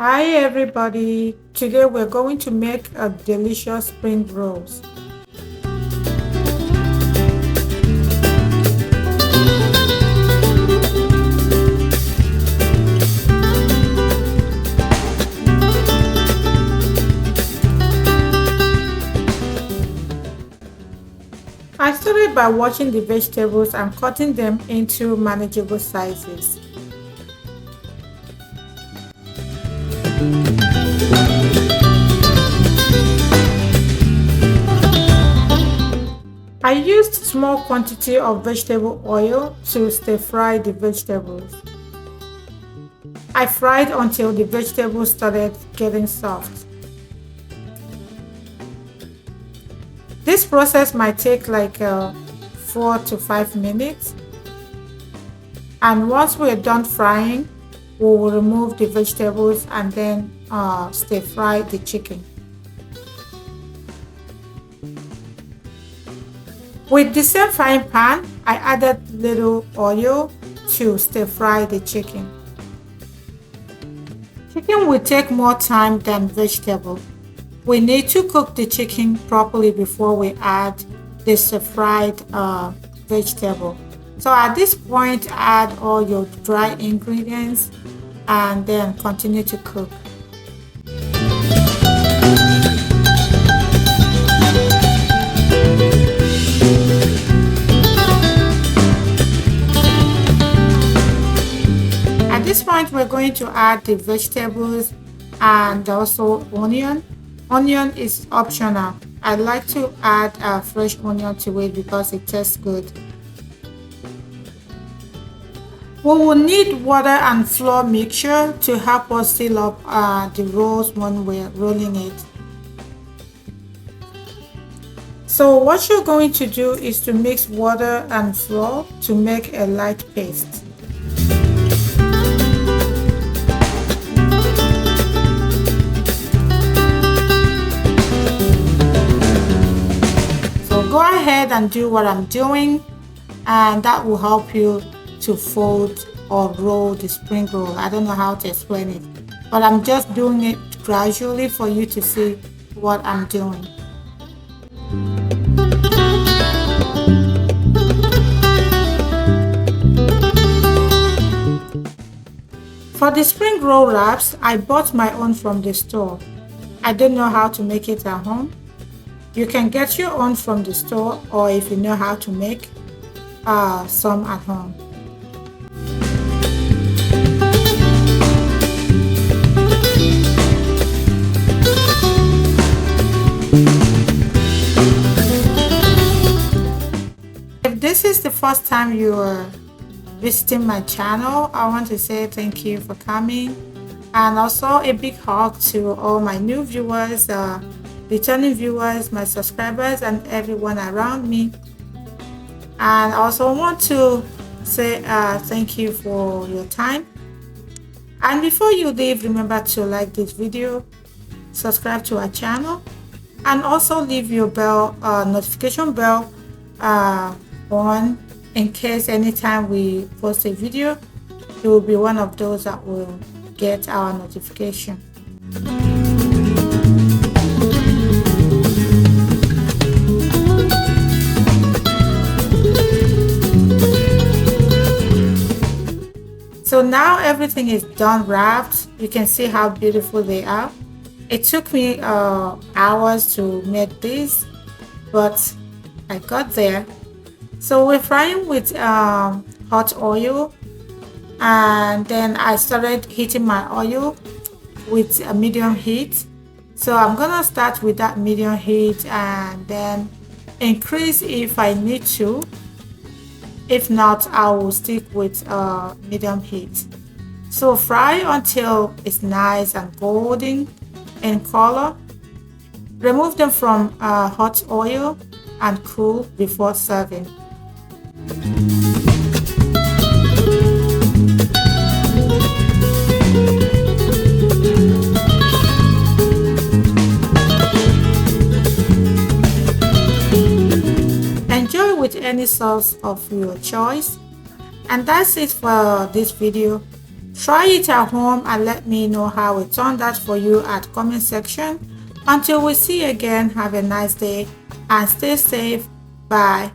Hi everybody, today we're going to make a delicious spring rolls. I started by washing the vegetables and cutting them into manageable sizes. I used small quantity of vegetable oil to stir fry the vegetables. I fried until the vegetables started getting soft. This process might take like 4 to 5 minutes. And once we're done frying, we will remove the vegetables and then stir fry the chicken. With the same frying pan, I added little oil to stir fry the chicken. Chicken will take more time than vegetable. We need to cook the chicken properly before we add the stir fried vegetable. So at this point, add all your dry ingredients and then continue to cook. At this point, we're going to add the vegetables and also onion. Onion is optional. I like to add a fresh onion to it because it tastes good. We will need water and flour mixture to help us seal up the rolls when we're rolling it. So what you're going to do is to mix water and flour to make a light paste. Go ahead and do what I'm doing, and that will help you to fold or roll the spring roll. I don't know how to explain it, but I'm just doing it gradually for you to see what I'm doing. For the spring roll wraps, I bought my own from the store. I don't know how to make it at home. You can get your own from the store, or if you know how to make some at home. If this is the first time you are visiting my channel, I want to say thank you for coming, and also a big hug to all my new viewers, returning viewers, my subscribers, and everyone around me. And I also want to say thank you for your time. And before you leave, remember to like this video, subscribe to our channel, and also leave your bell notification bell on in case anytime we post a video, you will be one of those that will get our notification. So now everything is done wrapped. You can see how beautiful they are. It took me hours to make this, but I got there. So we're frying with hot oil, and then I started heating my oil with a medium heat. So I'm gonna start with that medium heat and then increase if I need to. If not, I will stick with medium heat. So fry until it's nice and golden in color. Remove them from hot oil and cool before serving. With any sauce of your choice. And that's it for this video. Try it at home and let me know how it turned out for you at comment section. Until we see you again, have a nice day and stay safe. Bye.